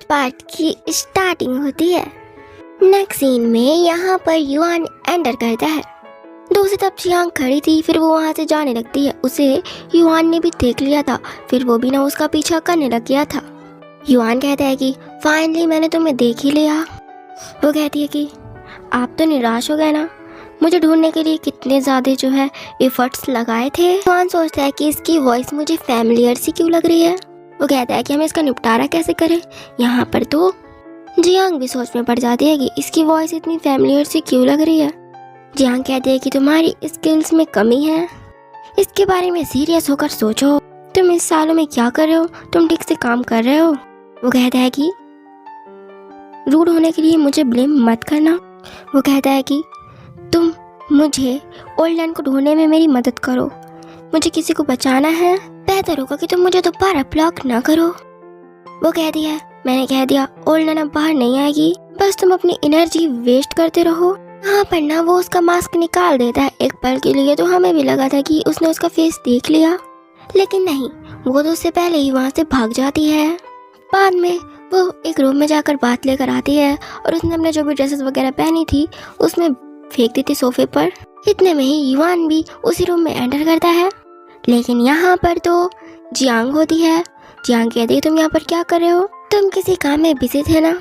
Part की starting होती है। नेक्स्ट सीन में यहाँ पर युआन एंटर करता है। दूसरी तरफ जियांग खड़ी थी, फिर वो वहाँ से जाने लगती है। उसे युआन ने भी देख लिया था, फिर वो भी ना उसका पीछा करने लग गया था। युआन कहता है कि फाइनली मैंने तुम्हें देख ही लिया। वो कहती है कि आप तो निराश हो गए ना, मुझे ढूंढने के लिए कितने ज़्यादा जो है एफर्ट्स लगाए थे। युआन सोचता है कि इसकी वॉइस मुझे फैमिलियर सी क्यों लग रही है। वो कहता है कि हम इसका निपटारा कैसे करें। यहाँ पर तो जियांग भी सोच में पड़ जाती है कि इसकी वॉइस इतनी फैमिलियर सी क्यों लग रही है। जियांग कहती है कि तुम्हारी स्किल्स में कमी है, इसके बारे में सीरियस होकर सोचो। तुम इस सालों में क्या कर रहे हो, तुम ठीक से काम कर रहे हो। वो कहता है कि रूड होने के लिए मुझे ब्लेम मत करना। वो कहता है कि तुम मुझे ओल्ड लैंड को ढूंढने में मेरी मदद करो, मुझे किसी को बचाना है, बेहतर होगा कि तुम मुझे दोबारा ब्लॉक ना करो। वो कहती है मैंने कह दिया ओल्ड लैंड अब बाहर नहीं आएगी, बस तुम अपनी एनर्जी वेस्ट करते रहो। यहाँ पर ना वो उसका मास्क निकाल देता है। एक पल के लिए तो हमें भी लगा था कि उसने उसका फेस देख लिया, लेकिन नहीं, वो तो उससे पहले ही वहाँ से भाग जाती है। बाद में वो एक रूम में जाकर बात लेकर आती है और उसने अपने जो भी ड्रेसेस वगैरह पहनी थी उसमें फेंक दी थी सोफे पर। इतने में ही युआन भी उसी रूम में एंटर करता है, लेकिन यहाँ पर तो जियांग होती है। जियांग कहती है तुम यहाँ पर क्या कर रहे हो, तुम किसी काम में बिजी थे ना।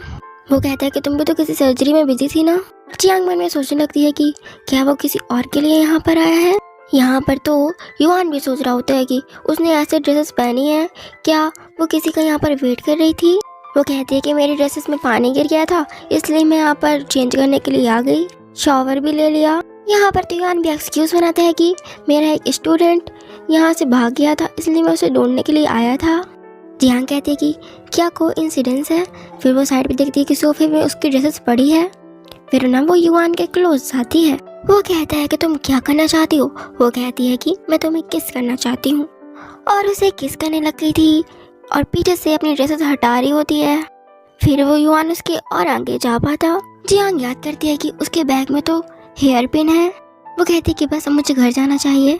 वो कहता है कि तुम भी तो किसी सर्जरी में बिजी थी ना। जियांग मन में सोचने लगती है कि क्या वो किसी और के लिए यहाँ पर आया है। यहाँ पर तो युआन भी सोच रहा होता है कि उसने ऐसे ड्रेसेस पहनी है, क्या वो किसी का यहाँ पर वेट कर रही थी। वो कहती है कि मेरी ड्रेसेस में पानी गिर गया था, इसलिए मैं यहाँ पर चेंज करने के लिए आ गई, शॉवर भी ले लिया। यहाँ पर तो युआन भी एक्सक्यूज बनाता है कि मेरा एक स्टूडेंट यहाँ से भाग गया था, इसलिए मैं उसे ढूंढने के लिए आया था। जियांग कहती है कि क्या कोइंसिडेंस है। फिर वो साइड पे देखती है कि सोफे में उसकी ड्रेसेस पड़ी है। फिर ना वो युआन के क्लोज जाती है। वो कहता है कि तुम क्या करना चाहती हो। वो कहती है कि मैं तुम्हें किस करना चाहती हूँ, और उसे किस करने लग गई थी और पीछे से अपनी ड्रेसेस हटा रही होती है। फिर वो युआन उसके और आगे जा पाता। जियांग याद करती है कि उसके बैग में तो हेयर पिन है। वो कहती है कि बस अब मुझे घर जाना चाहिए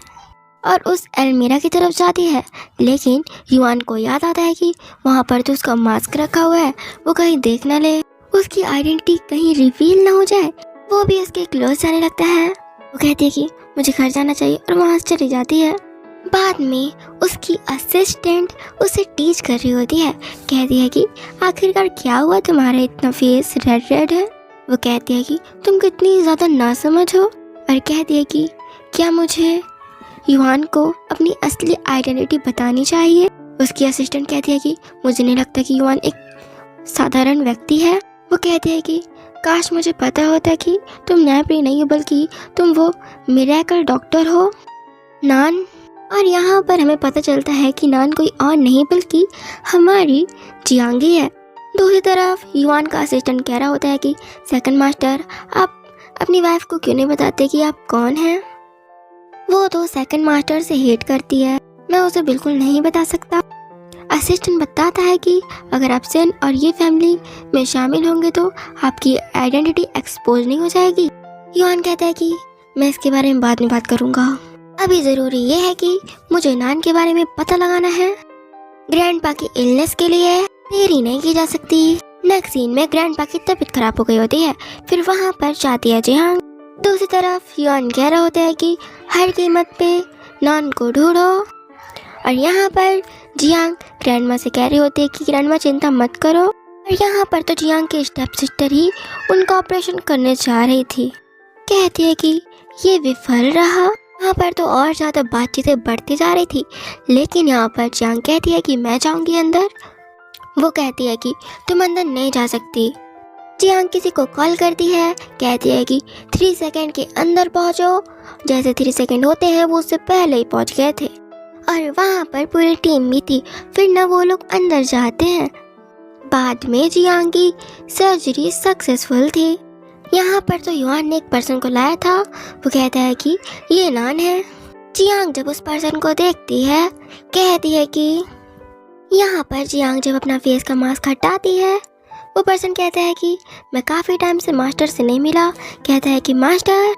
और उस अलमीरा की तरफ जाती है, लेकिन युआन को याद आता है कि वहाँ पर तो उसका मास्क रखा हुआ है, वो कहीं देख न ले, उसकी आइडेंटिटी कहीं रिवील ना हो जाए। वो भी उसके क्लोज जाने लगता है। वो कहती है कि मुझे घर जाना चाहिए और वहाँ से चली जाती है। बाद में उसकी असिस्टेंट उसे टीच कर रही होती है। कहती है कि आखिरकार क्या हुआ, तुम्हारा इतना फेस रेड रेड है। वो कहती है कि तुम कितनी ज़्यादा नासमझ हो, और कहती है कि क्या मुझे युआन को अपनी असली आइडेंटिटी बतानी चाहिए। उसकी असिस्टेंट कहती है कि मुझे नहीं लगता कि युआन एक साधारण व्यक्ति है। वो कहती है कि काश मुझे पता होता कि तुम नैपरी नहीं हो, बल्कि तुम वो मिरेकल डॉक्टर हो, नान। और यहाँ पर हमें पता चलता है कि नान कोई और नहीं बल्कि हमारी जियांगी है। दूसरी तरफ युआन का असिस्टेंट कह रहा होता है कि सेकंड मास्टर, आप अपनी वाइफ को क्यों नहीं बताते कि आप कौन हैं। वो तो सेकंड मास्टर से हेट करती है, मैं उसे बिल्कुल नहीं बता सकता। असिस्टेंट बताता है कि अगर आप सेन और ये फैमिली में शामिल होंगे तो आपकी आइडेंटिटी एक्सपोज नहीं हो जाएगी। युआन कहता है कि मैं इसके बारे में बाद में बात करूँगा, अभी ज़रूरी ये है कि मुझे नान के बारे में पता लगाना है। ग्रैंडपा की इलनेस के लिए देरी नहीं की जा सकती। नेक्स्ट सीन में ग्रैंडपा की तबीयत खराब हो गई होती है, फिर वहाँ पर जाती है जियांग। दूसरी तरफ युआन कह रहा होता है कि हर कीमत पे नान को ढूंढो, और यहाँ पर जियांग ग्रैंडमा से कह रही होती है कि ग्रैंडमा चिंता मत करो। और यहाँ पर तो जियांग की स्टेप सिस्टर ही उनका ऑपरेशन करने जा रही थी। कहती है कि ये विफल रहा। यहाँ पर तो और ज़्यादा बातचीतें बढ़ती जा रही थी, लेकिन यहाँ पर जियांग कहती है कि मैं जाऊँगी अंदर। वो कहती है कि तुम अंदर नहीं जा सकती। जियांग किसी को कॉल करती है, कहती है कि 3 सेकंड के अंदर पहुँचो। जैसे 3 सेकंड होते हैं वो उससे पहले ही पहुँच गए थे, और वहाँ पर पूरी टीम भी थी। फिर ना वो लोग अंदर जाते हैं। बाद में जियांग की सर्जरी सक्सेसफुल थी। यहाँ पर तो युआन ने एक पर्सन को लाया था। वो कहता है कि ये नान है। जियांग जब उस पर्सन को देखती है, कहती है कि यहाँ पर जियांग जब अपना फेस का मास्क हटाती है, वो पर्सन कहता है कि मैं काफ़ी टाइम से मास्टर से नहीं मिला। कहता है कि मास्टर।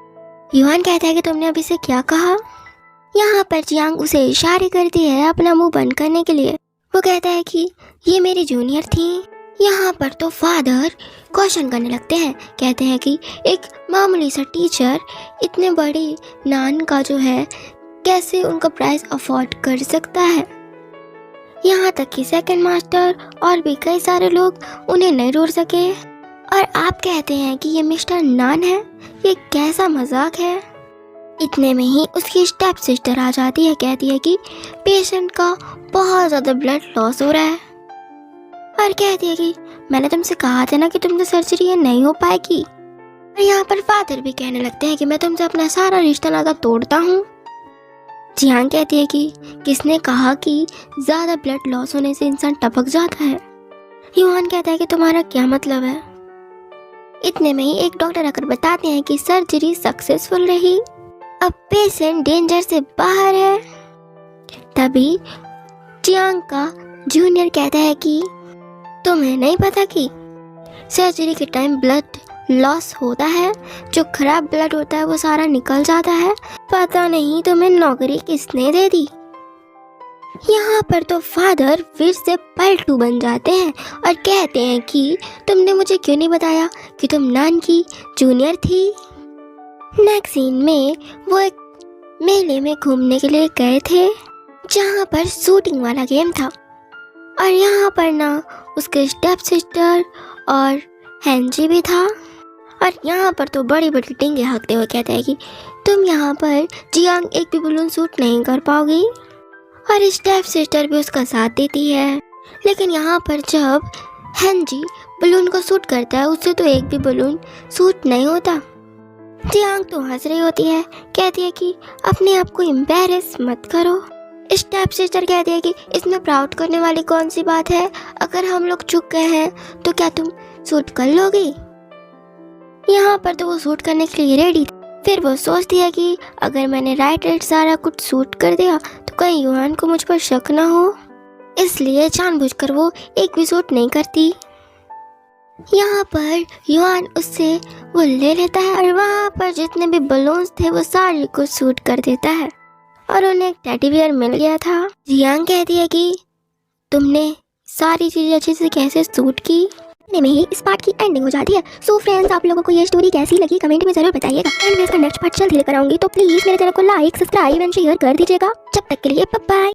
युआन कहता है कि तुमने अभी से क्या कहा। यहाँ पर जियांग उसे इशारे करती है अपना मुंह बंद करने के लिए। वो कहता है कि ये मेरी जूनियर थी। यहाँ पर तो फादर क्वेश्चन करने लगते हैं, कहते हैं कि एक मामूली सा टीचर इतने बड़े नान का जो है कैसे उनका प्राइस अफोर्ड कर सकता है। यहाँ तक कि सेकंड मास्टर और भी कई सारे लोग उन्हें नहीं रोक सके और आप कहते हैं कि ये मिस्टर नान है, ये कैसा मजाक है। इतने में ही उसकी स्टेप सिस्टर आ जाती है, कहती है कि पेशेंट का बहुत ज़्यादा ब्लड लॉस हो रहा है और कहती है कि मैंने तुमसे कहा था ना कि तुमसे सर्जरी ये नहीं हो पाएगी। और यहाँ पर फादर भी कहने लगते हैं कि मैं तुमसे अपना सारा रिश्ता नाता तोड़ता हूँ। जियान कहती है कि किसने कहा कि ज़्यादा ब्लड लॉस होने से इंसान टपक जाता है। युहान कहता है कि तुम्हारा क्या मतलब है। इतने में ही एक डॉक्टर आकर बताते हैं कि सर्जरी सक्सेसफुल रही, अब पेशेंट डेंजर से बाहर है। तभी जियांग का जूनियर कहता है कि तुम्हें नहीं पता कि सर्जरी के टाइम ब्लड लॉस होता है, जो खराब ब्लड होता है वो सारा निकल जाता है। पता नहीं तुम्हें नौकरी किसने दे दी। यहाँ पर तो फादर फिर से पलटू बन जाते हैं और कहते हैं कि तुमने मुझे क्यों नहीं बताया कि तुम नान की जूनियर थी। नेक्स्ट सीन में वो एक मेले में घूमने के लिए गए थे जहाँ पर शूटिंग वाला गेम था और यहाँ पर ना उसके स्टेप सिस्टर और हैंजी भी था और यहाँ पर तो बड़ी बड़ी टिंगे हाँकते हुए कहते हैं कि तुम यहाँ पर जियांग एक भी बलून शूट नहीं कर पाओगी और स्टेप सिस्टर भी उसका साथ देती है। लेकिन यहाँ पर जब हैंजी बलून को शूट करता है उससे तो एक भी बलून शूट नहीं होता। जियांग तो हंस रही होती है, कहती है कि अपने आप को एम्बैरेस मत करो। स्टेप सिस्टर कहती है कि इसमें प्राउड करने वाली कौन सी बात है, अगर हम लोग चुक गए हैं तो क्या तुम शूट कर लोगी। यहाँ पर तो वो शूट करने के लिए रेडी थी। फिर वो सोचती है कि अगर मैंने राइट सारा कुछ शूट कर दिया तो कहीं युहान को मुझ पर शक ना हो, इसलिए जानबूझकर वो एक भी शूट नहीं करती। यहाँ पर युहान उससे वो ले लेता है और वहाँ पर जितने भी बलून्स थे वो सारे को शूट कर देता है और उन्हें एक टेडी बियर मिल गया था। जियांग कहती है कि तुमने सारी चीजें अच्छे से कैसे शूट की। में ही इस पार्ट की एंडिंग हो जाती है। सो फ्रेंड्स, आप लोगों को ये स्टोरी कैसी लगी कमेंट में जरूर बताइएगा एंड मैं इसका नेक्स्ट पार्ट जल्द ही लेकर आऊंगी, तो प्लीज मेरे चैनल को लाइक सब्सक्राइब एंड शेयर कर दीजिएगा। जब तक के लिए बाय बाय।